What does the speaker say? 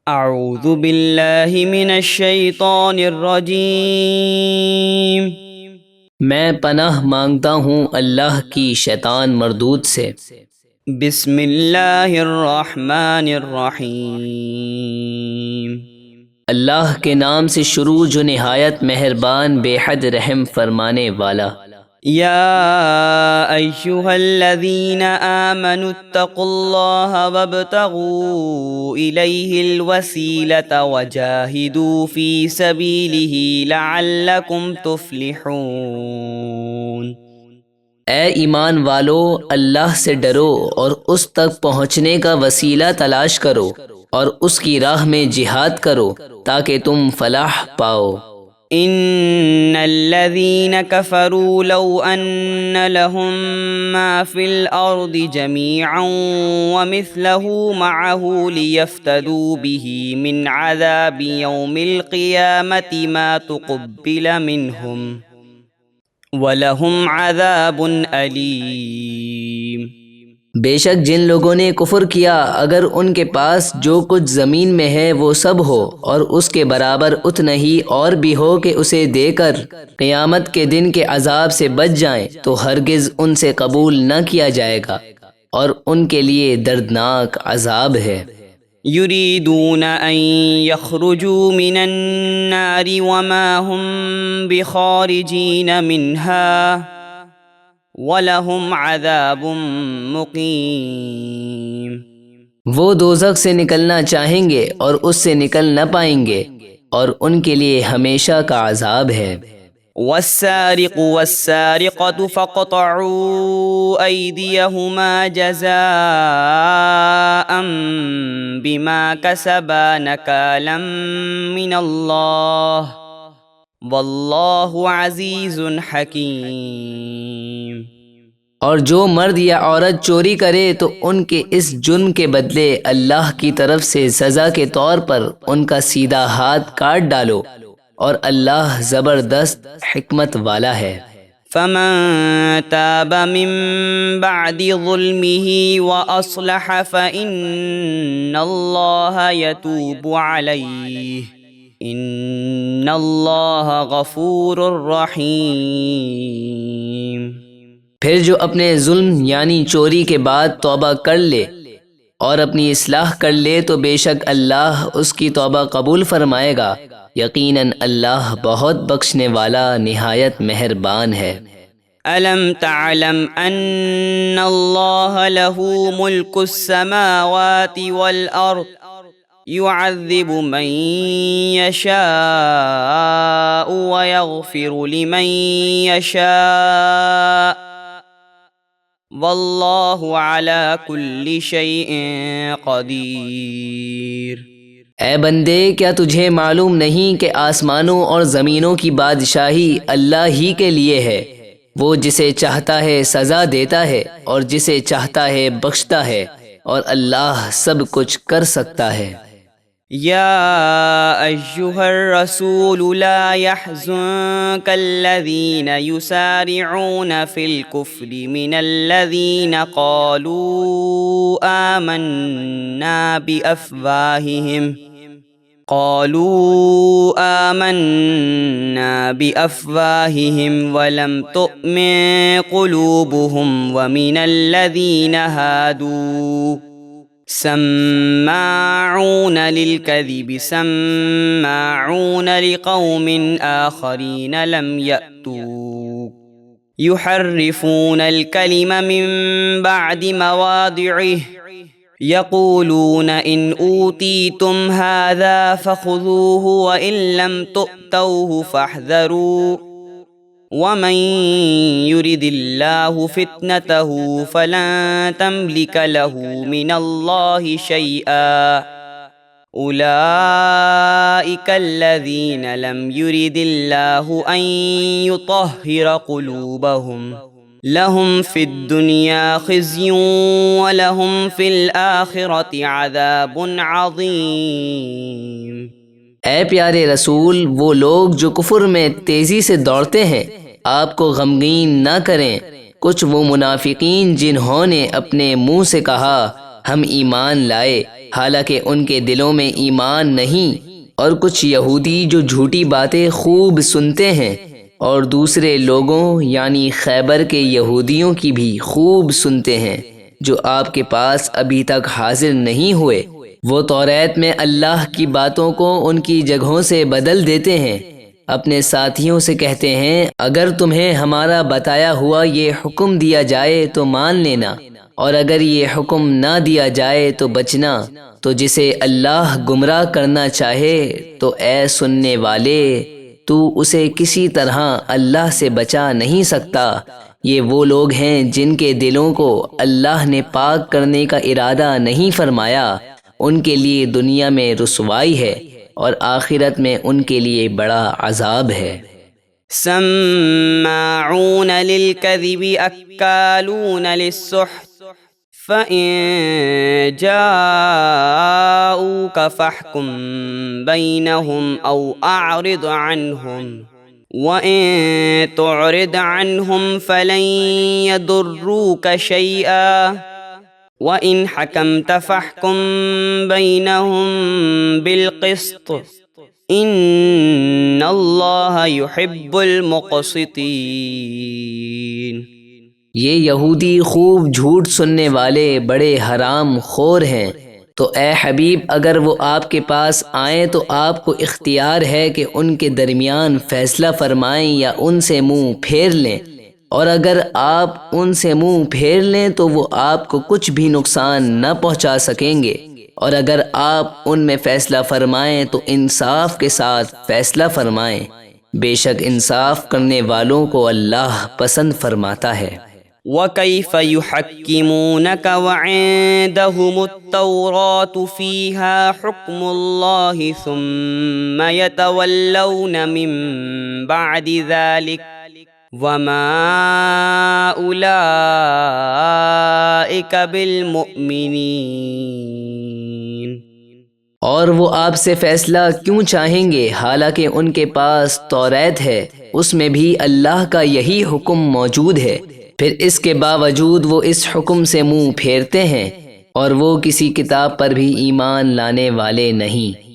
اعوذ باللہ من الشیطان الرجیم۔ میں پناہ مانگتا ہوں اللہ کی شیطان مردود سے۔ بسم اللہ الرحمن الرحیم۔ اللہ کے نام سے شروع جو نہایت مہربان بے حد رحم فرمانے والا۔ یا ایہا الذین آمنوا اتقوا اللہ وابتغوا الیہ الوسیلۃ وجاہدوا فی سبیلہ لعلکم تفلحون۔ اے ایمان والو، اللہ سے ڈرو اور اس تک پہنچنے کا وسیلہ تلاش کرو اور اس کی راہ میں جہاد کرو تاکہ تم فلاح پاؤ۔ ان الذين كفروا لو ان لهم ما في الارض جميعا ومثله معه ليفتدوا به من عذاب يوم القيامة ما تقبل منهم ولهم عذاب أليم۔ بے شک جن لوگوں نے کفر کیا، اگر ان کے پاس جو کچھ زمین میں ہے وہ سب ہو اور اس کے برابر اتنا ہی اور بھی ہو کہ اسے دے کر قیامت کے دن کے عذاب سے بچ جائیں تو ہرگز ان سے قبول نہ کیا جائے گا اور ان کے لیے دردناک عذاب ہے۔ یریدون ان یخرجوا من النار وما هم بخارجین منها وَلَهُمْ عَذَابٌ مُقِيمٌ۔ وہ دوزخ سے نکلنا چاہیں گے اور اس سے نکل نہ پائیں گے اور ان کے لیے ہمیشہ کا عذاب ہے۔ وَالسَّارِقُ وَالسَّارِقَةُ فَاقْطَعُوا أَيْدِيَهُمَا جَزَاءً بِمَا كَسَبَا نَكَالًا مِّنَ اللَّهِ واللہ عزیز حکیم۔ اور جو مرد یا عورت چوری کرے تو ان کے اس جرم کے بدلے اللہ کی طرف سے سزا کے طور پر ان کا سیدھا ہاتھ کاٹ ڈالو اور اللہ زبردست حکمت والا ہے۔ فمن تاب من بعد ظلمه وأصلح فإن اللہ یتوب علیہ ان اللہ غفور الرحیم۔ پھر جو اپنے ظلم یعنی چوری کے بعد توبہ کر لے اور اپنی اصلاح کر لے تو بے شک اللہ اس کی توبہ قبول فرمائے گا، یقیناً اللہ بہت بخشنے والا نہایت مہربان ہے۔ الم تعلم ان اللہ لہ ملک السماوات والارض يعذب من يشاء ويغفر لمن يشاء واللہ على كل شيء قدیر۔ اے بندے، کیا تجھے معلوم نہیں کہ آسمانوں اور زمینوں کی بادشاہی اللہ ہی کے لیے ہے؟ وہ جسے چاہتا ہے سزا دیتا ہے اور جسے چاہتا ہے بخشتا ہے اور اللہ سب کچھ کر سکتا ہے۔ یا ایہا الرسول لا يحزنك الذین یسارعون فی الکفر من الذین قالوا آمنا بأفواہہم ولم تؤمن قلوبہم ومن الذین ہادوا سماعون للكذب سماعون لقوم آخرین لم يأتوك يحرفون الكلم من بعد مواضعه يقولون إن أوتيتم هذا فخذوه وإن لم تؤتوه فاحذروا ومن يرد الله فتنته فلن تملك له من الله شيئا أولئك الذين لم يرد الله أن يطهر قلوبهم لهم في الدنيا خزي ولهم في الآخرة عذاب عظيم۔ اے پیارے رسول، وہ لوگ جو کفر میں تیزی سے دوڑتے ہیں آپ کو غمگین نہ کریں۔ کچھ وہ منافقین جنہوں نے اپنے منہ سے کہا ہم ایمان لائے، حالانکہ ان کے دلوں میں ایمان نہیں۔ اور کچھ یہودی جو جھوٹی باتیں خوب سنتے ہیں، اور دوسرے لوگوں یعنی خیبر کے یہودیوں کی بھی خوب سنتے ہیں، جو آپ کے پاس ابھی تک حاضر نہیں ہوئے۔ وہ توریت میں اللہ کی باتوں کو ان کی جگہوں سے بدل دیتے ہیں، اپنے ساتھیوں سے کہتے ہیں اگر تمہیں ہمارا بتایا ہوا یہ حکم دیا جائے تو مان لینا، اور اگر یہ حکم نہ دیا جائے تو بچنا۔ تو جسے اللہ گمراہ کرنا چاہے تو اے سننے والے، تو اسے کسی طرح اللہ سے بچا نہیں سکتا۔ یہ وہ لوگ ہیں جن کے دلوں کو اللہ نے پاک کرنے کا ارادہ نہیں فرمایا، ان کے لیے دنیا میں رسوائی ہے اور آخرت میں ان کے لیے بڑا عذاب ہے۔ سماعون للكذب اکالون للسحت فَإِن جَاءُوكَ فَاحْكُم بَيْنَهُمْ أَوْ أَعْرِضْ عَنْهُمْ وَإِن تُعْرِضْ عَنْهُمْ فَلَن يَضُرُّوكَ شَيْئًا وَإِن حَكَمْتَ فَاحْكُم بَيْنَهُم بِالْقِسْطِ إِنَّ اللَّهَ يُحِبُّ الْمُقْسِطِينَ۔ یہ یہودی خوب جھوٹ سننے والے بڑے حرام خور ہیں، تو اے حبیب اگر وہ آپ کے پاس آئیں تو آپ کو اختیار ہے کہ ان کے درمیان فیصلہ فرمائیں یا ان سے منہ پھیر لیں، اور اگر آپ ان سے منہ پھیر لیں تو وہ آپ کو کچھ بھی نقصان نہ پہنچا سکیں گے، اور اگر آپ ان میں فیصلہ فرمائیں تو انصاف کے ساتھ فیصلہ فرمائیں، بے شک انصاف کرنے والوں کو اللہ پسند فرماتا ہے۔ وَكَيْفَ يُحَكِّمُونَكَ وَعِندَهُمُ التَّوْرَاةُ فِيهَا حُكْمُ اللَّهِ ثُمَّ يَتَوَلَّوْنَ مِن بَعْدِ ذَلِكَ وَمَا أُولَئِكَ بِالْمُؤْمِنِينَ۔ اور وہ آپ سے فیصلہ کیوں چاہیں گے حالانکہ ان کے پاس توریت ہے، اس میں بھی اللہ کا یہی حکم موجود ہے، پھر اس کے باوجود وہ اس حکم سے منہ پھیرتے ہیں، اور وہ کسی کتاب پر بھی ایمان لانے والے نہیں۔